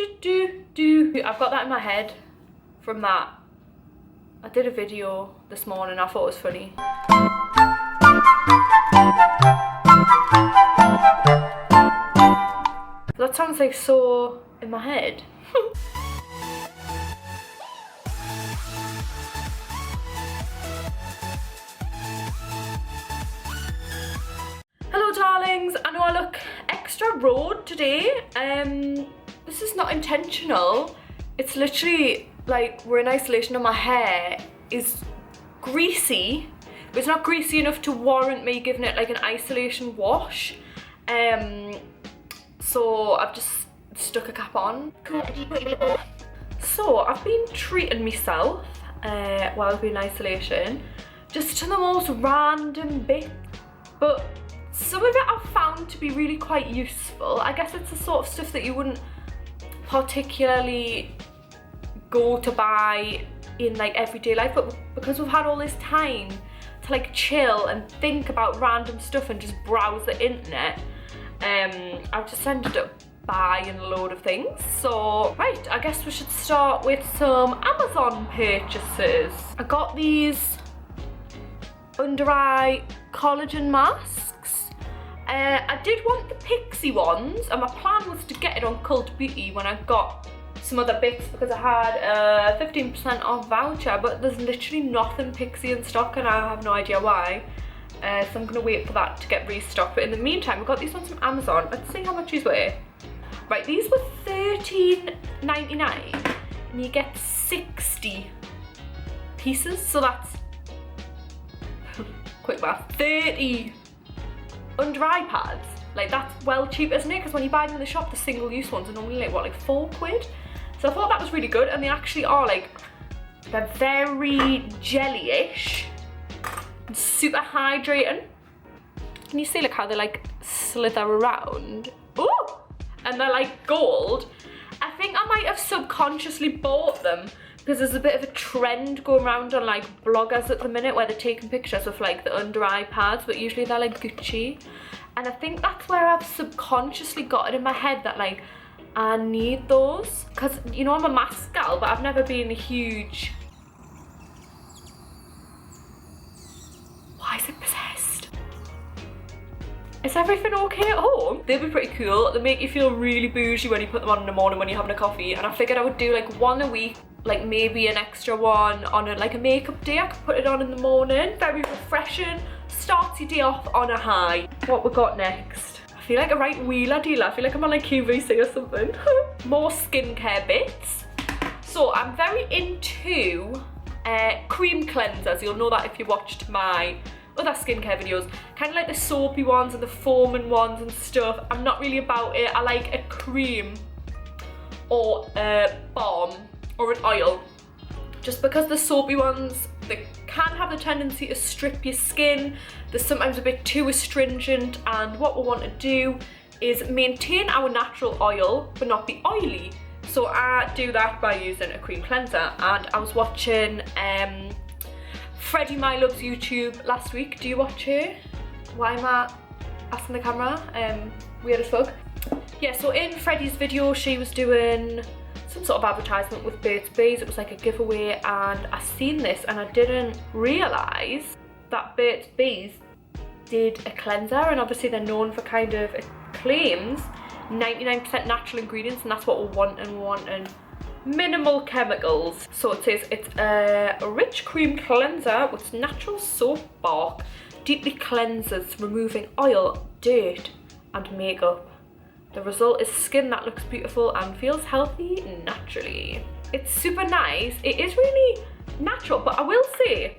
I've got that in my head from that. I did a video this morning, I thought it was funny. That sounds like so in my head. Hello darlings, I know I look extra road today. This is not intentional. It's literally like we're in isolation and my hair is greasy, but it's not greasy enough to warrant me giving it like an isolation wash. So I've just stuck a cap on. So I've been treating myself while I've been in isolation, just to the most random bit, but some of it I've found to be really quite useful. I guess it's the sort of stuff that you wouldn't particularly go to buy in like everyday life, but because we've had all this time to like chill and think about random stuff and just browse the internet, I've just ended up buying a load of things. So right, I guess we should start with some Amazon purchases. I got these under eye collagen masks. I did want the pixie ones, and my plan was to get it on Cult Beauty when I got some other bits because I had a 15% off voucher, but there's literally nothing pixie in stock and I have no idea why. So I'm gonna wait for that to get restocked. But in the meantime, we got these ones from Amazon. Let's see how much these were. Right, these were $13.99 and you get 60 pieces, so that's quick math, 30 under eye pads. Like, that's well cheap, isn't it? Because when you buy them in the shop, the single-use ones are normally like what, like £4? So I thought that was really good, and they actually are like, they're very jelly-ish and super hydrating. Can you see like how they like slither around? Ooh! And they're like gold. I think I might have subconsciously bought them because there's a bit of a trend going around on like bloggers at the minute where they're taking pictures of like the under eye pads, but usually they're like Gucci. And I think that's where I've subconsciously got it in my head that like I need those, because you know I'm a mask gal, but I've never been a huge... Why is it possessed? Is everything okay at home? They'd be pretty cool. They make you feel really bougie when you put them on in the morning when you're having a coffee, and I figured I would do like one a week, like maybe an extra one on a, like a makeup day. I could put it on in the morning, very refreshing, starts your day off on a high. What we got next? I feel like a right wheeler dealer. I feel like I'm on like QVC or something. More skincare bits. So I'm very into cream cleansers. You'll know that if you watched my other skincare videos. Kind of like the soapy ones and the foaming ones and stuff. I'm not really about it. I like a cream or a balm or an oil. Just because the soapy ones, they can have the tendency to strip your skin. They're sometimes a bit too astringent, and what we want to do is maintain our natural oil but not be oily. So I do that by using a cream cleanser. And I was watching Freddie My Love's YouTube last week. Do you watch her? Why am I asking the camera? Weird as fuck. Yeah, so in Freddie's video she was doing some sort of advertisement with Burt's Bees. It was like a giveaway, and I seen this and I didn't realise that Burt's Bees did a cleanser, and obviously they're known for kind of, it claims 99% natural ingredients, and that's what we're wanting. Minimal chemicals. So it says it's a rich cream cleanser with natural soap bark, deeply cleanses, removing oil, dirt and makeup. The result is skin that looks beautiful and feels healthy naturally. It's super nice. It is really natural, but I will say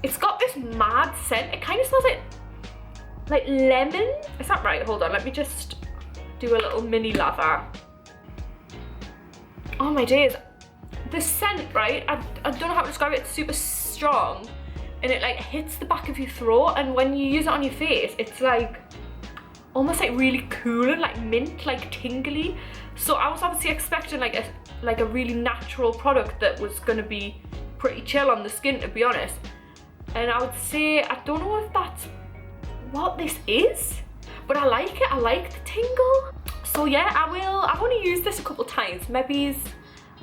it's got this mad scent. It kind of smells like lemon. Is that right? Hold on, let me just do a little mini lather. Oh my days. The scent, right? I don't know how to describe it. It's super strong and it like hits the back of your throat, and when you use it on your face, it's like almost like really cool and like mint, like tingly. So I was obviously expecting like a really natural product that was gonna be pretty chill on the skin, to be honest. And I would say, I don't know if that's what this is, but I like it. I like the tingle. So yeah, I've only used this a couple times. Maybe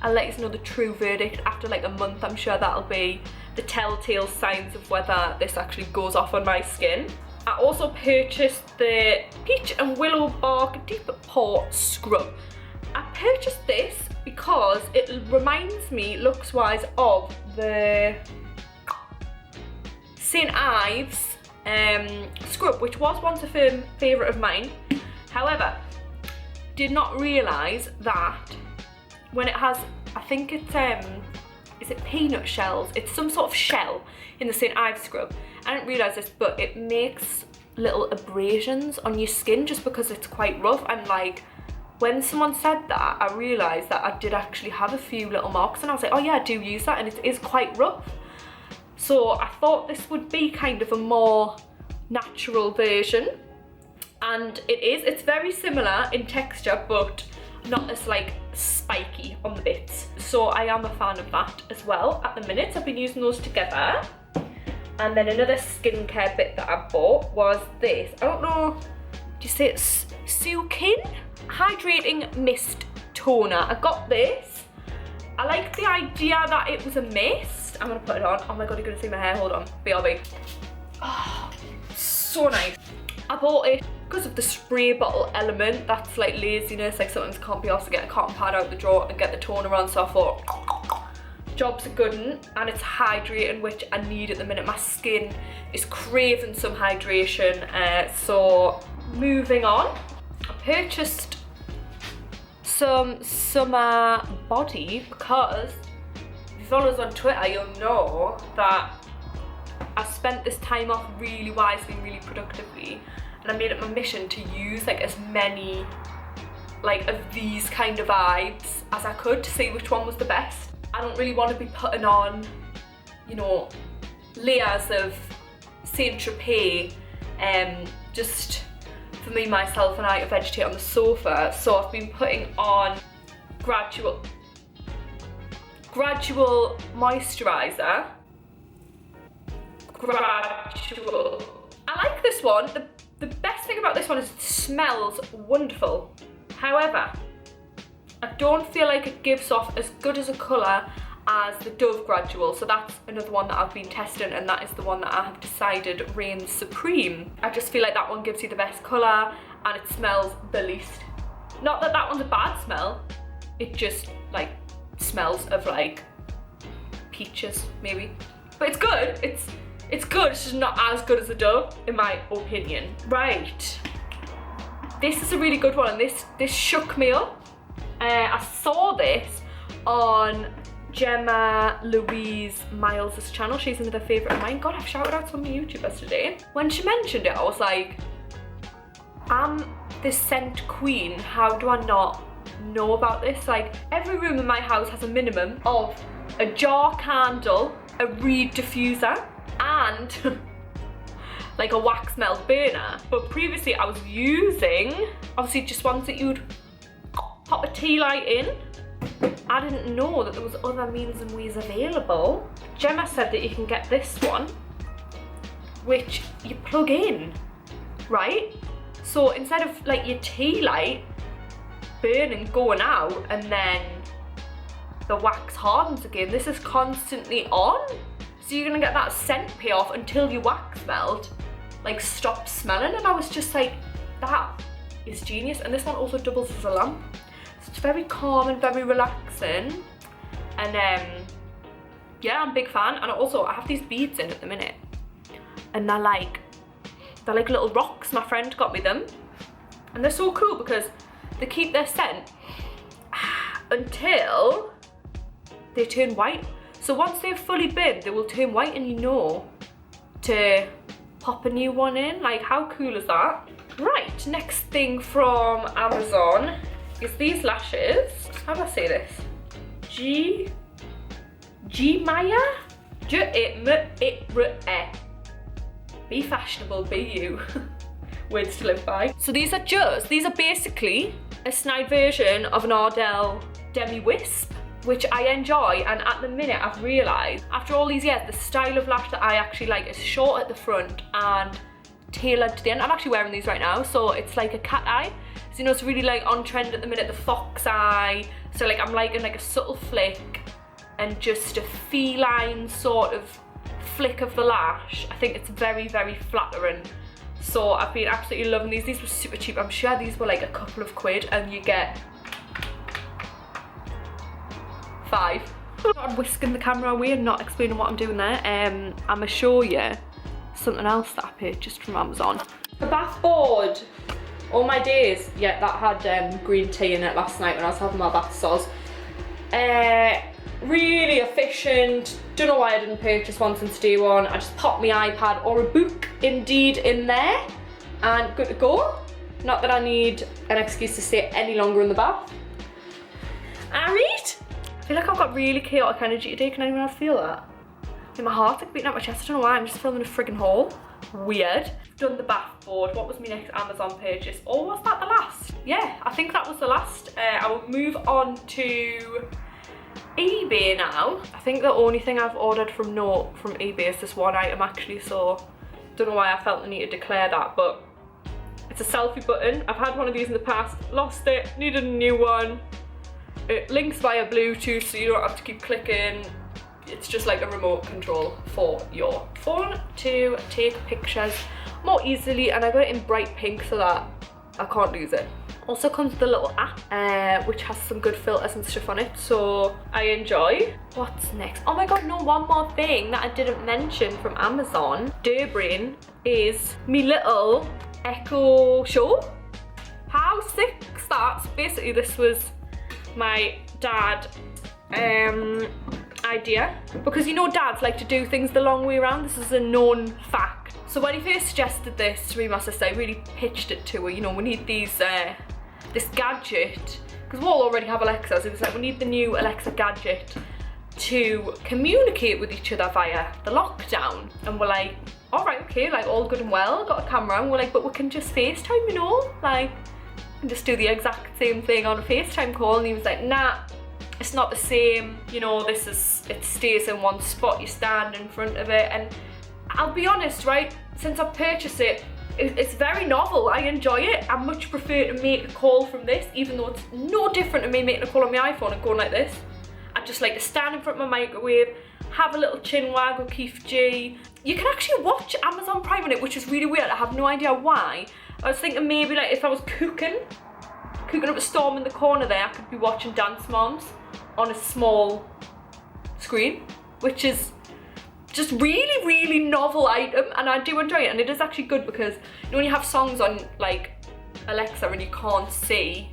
I'll let you know the true verdict after like a month. I'm sure that'll be the telltale signs of whether this actually goes off on my skin. I also purchased the Peach and Willow Bark Deep Pore Scrub. I purchased this because it reminds me, looks wise, of the St. Ives scrub, which was once a firm favourite of mine. However, did not realise that when it has, I think it's, is it peanut shells? It's some sort of shell in the St. Ives scrub. I didn't realise this, but it makes little abrasions on your skin just because it's quite rough. And like, when someone said that, I realised that I did actually have a few little marks, and I was like, oh yeah, I do use that, and it is quite rough. So I thought this would be kind of a more natural version, and it is. It's very similar in texture, but not as like spiky on the bits. So I am a fan of that as well at the minute. I've been using those together. And then another skincare bit that I bought was this. I don't know, do you say it's Sukin Hydrating Mist Toner. I got this. I like the idea that it was a mist. I'm gonna put it on. Oh my god, you're gonna see my hair. Hold on. BRB. Oh, so nice. I bought it because of the spray bottle element. That's like laziness. Like sometimes I can't be asked to get a cotton pad out the drawer and get the toner on. So I thought, job's a good one, and it's hydrating, which I need at the minute. My skin is craving some hydration. So moving on, I purchased some summer body because if you follow us on Twitter, you'll know that I spent this time off really wisely and really productively, and I made it my mission to use like as many like of these kind of vibes as I could to see which one was the best. I don't really want to be putting on, you know, layers of Saint Tropez just for me, myself, and I to vegetate on the sofa. So I've been putting on gradual moisturizer. I like this one. The best thing about this one is it smells wonderful. However, I don't feel like it gives off as good as a colour as the Dove Gradual, so that's another one that I've been testing, and that is the one that I have decided reigns supreme. I just feel like that one gives you the best colour and it smells the least. Not that that one's a bad smell, it just like smells of like peaches maybe. But it's good, it's good, it's just not as good as the Dove in my opinion. Right, this is a really good one, and this shook me up. I saw this on Gemma Louise Miles' channel. She's another favourite of mine. God, I've shouted out some YouTubers today. When she mentioned it, I was like, I'm the scent queen. How do I not know about this? Like, every room in my house has a minimum of a jar candle, a reed diffuser, and like a wax melt burner. But previously I was using, obviously, just ones that you'd pop a tea light in. I didn't know that there was other means and ways available. Gemma said that you can get this one, which you plug in, right? So instead of like your tea light burning, going out, and then the wax hardens again, this is constantly on. So you're gonna get that scent payoff until your wax melt like stops smelling. And I was just like, that is genius. And this one also doubles as a lamp. It's very calm and very relaxing, and yeah, I'm a big fan. And also I have these beads in at the minute, and they're like little rocks. My friend got me them, and they're so cool because they keep their scent until they turn white. So once they've fully burned, they will turn white, and you know to pop a new one in. Like, how cool is that? Right, next thing from Amazon is these lashes. How do I say this? G Maya? Be fashionable, be you. Words to live by. So these are basically a snide version of an Ardell Demi Wisp, which I enjoy. And at the minute I've realised, after all these years, the style of lash that I actually like is short at the front and tailored to the end. I'm actually wearing these right now, so it's like a cat eye. So you know, it's really like on trend at the minute, the fox eye. So like I'm liking like a subtle flick and just a feline sort of flick of the lash. I think it's very, very flattering. So I've been absolutely loving these. These were super cheap. I'm sure these were like a couple of quid and you get 5. I'm whisking the camera away and not explaining what I'm doing there. I'm gonna show you something else that I purchased from Amazon. The bath board. Oh my days. Yeah, that had green tea in it last night when I was having my bath sauce. Really efficient. Don't know why I didn't purchase one since day one. I just popped my iPad or a book indeed in there and good to go. Not that I need an excuse to stay any longer in the bath. Alright. I feel like I've got really chaotic energy today. Can anyone else feel that? In my heart's like beating out my chest. I don't know why. I'm just filming a friggin' haul. Weird. Done the bath board. What was my next Amazon purchase? Or was that the last? Yeah, I think that was the last. I will move on to eBay now. I think the only thing I've ordered from eBay is this one item actually, so don't know why I felt the need to declare that, but it's a selfie button. I've had one of these in the past, lost it, needed a new one. It links via Bluetooth, so you don't have to keep clicking. It's just like a remote control for your phone to take pictures more easily, and I got it in bright pink so that I can't lose it. Also comes with a little app, which has some good filters and stuff on it, so I enjoy. What's next? Oh my god, no, one more thing that I didn't mention from Amazon. Durbrain is me little Echo Show. How sick's that? So basically this was my dad idea, because you know dads like to do things the long way around. This is a known fact. So when he first suggested this to me, my sister, I really pitched it to her. You know, we need these this gadget, because we all already have Alexas. It was like, we need the new Alexa gadget to communicate with each other via the lockdown. And we're like, all right, okay, like all good and well, got a camera, and we're like, but we can just FaceTime, you know, like we can just do the exact same thing on a FaceTime call. And he was like, nah, it's not the same, you know, it stays in one spot, you stand in front of it. And I'll be honest, right, since I've purchased it, it's very novel. I enjoy it. I much prefer to make a call from this, even though it's no different to me making a call on my iPhone and going like this. I just like to stand in front of my microwave, have a little chin wag with Keith G. You can actually watch Amazon Prime on it, which is really weird. I have no idea why. I was thinking maybe like if I was cooking up a storm in the corner there, I could be watching Dance Moms on a small screen, which is just really, really novel item, and I do enjoy it. And it is actually good because you know when you have songs on like Alexa and you can't see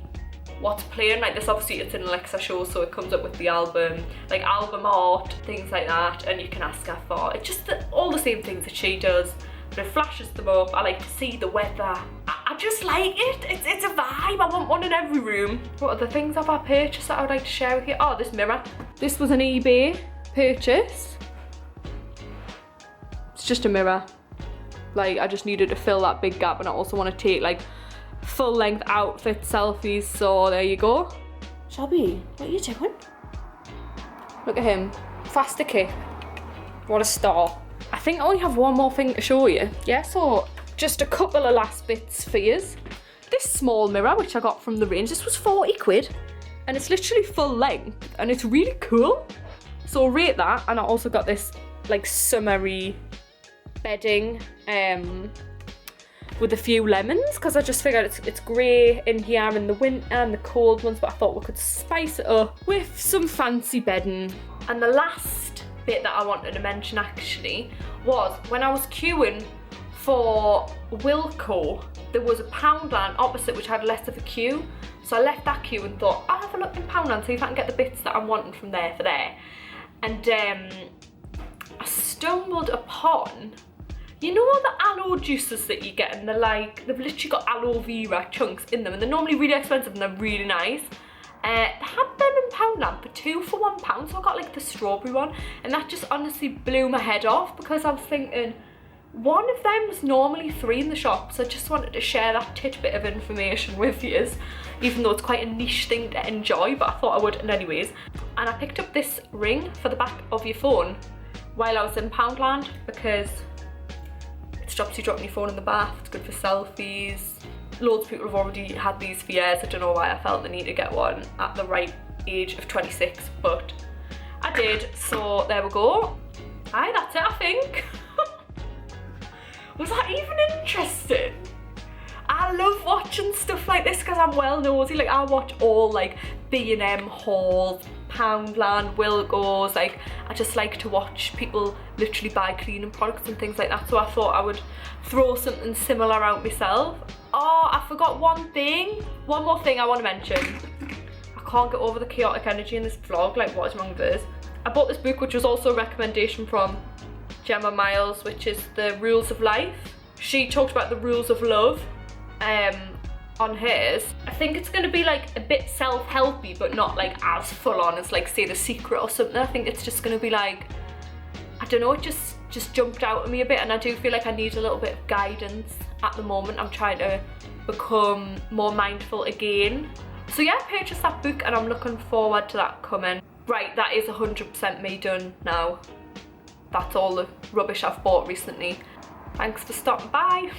what's playing, like this, obviously it's an Alexa show, so it comes up with the album, like album art, things like that, and you can ask her for it's just all the same things that she does, but it flashes them up. I like to see the weather. I just like it. It's a vibe. I want one in every room. What are the things have I purchased that I would like to share with you? Oh, this mirror. This was an eBay purchase. It's just a mirror. Like, I just needed to fill that big gap, and I also want to take like full length outfit selfies, so there you go. Shelby, what are you doing? Look at him. Faster kick. What a star. I think I only have one more thing to show you. Yeah, so just a couple of last bits for yous. This small mirror, which I got from the range, this was 40 quid, and it's literally full length, and it's really cool. So rate that. And I also got this like summery bedding with a few lemons, because I just figured it's grey in here in the winter and the cold months, but I thought we could spice it up with some fancy bedding. And the last bit that I wanted to mention actually was when I was queuing for Wilko, there was a Poundland opposite which had less of a queue, so I left that queue and thought I'll have a look in Poundland, see if I can get the bits that I'm wanting from there for there. And I stumbled upon, you know all the aloe juices that you get, and they're like, they've literally got aloe vera chunks in them, and they're normally really expensive and they're really nice. They had them in Poundland for 2 for £1, so I got like the strawberry one, and that just honestly blew my head off, because I was thinking one of them was normally 3 in the shop, so I just wanted to share that tidbit of information with you, even though it's quite a niche thing to enjoy, but I thought I would anyways. And I picked up this ring for the back of your phone while I was in Poundland, because it's stops you dropping your phone in the bath, it's good for selfies. Loads of people have already had these for years. I don't know why I felt the need to get one at the right age of 26, but I did, so there we go. Aye, that's it, I think. Was that even interesting? I love watching stuff like this because I'm well nosy. Like, I watch all like B&M hauls, Poundland, Wilko's. Like, I just like to watch people literally buy cleaning products and things like that. So I thought I would throw something similar out myself. Oh, I forgot one thing. One more thing I want to mention. I can't get over the chaotic energy in this vlog. Like, what is wrong with this? I bought this book, which was also a recommendation from Gemma Miles, which is The Rules of Life. She talked about the rules of love on hers. I think it's going to be like a bit self-helpy, but not like as full on as like say The Secret or something. I think it's just going to be like, I don't know, it just jumped out at me a bit, and I do feel like I need a little bit of guidance at the moment. I'm trying to become more mindful again. So yeah, I purchased that book and I'm looking forward to that coming. Right, that is 100% me done now. That's all the rubbish I've bought recently. Thanks for stopping by.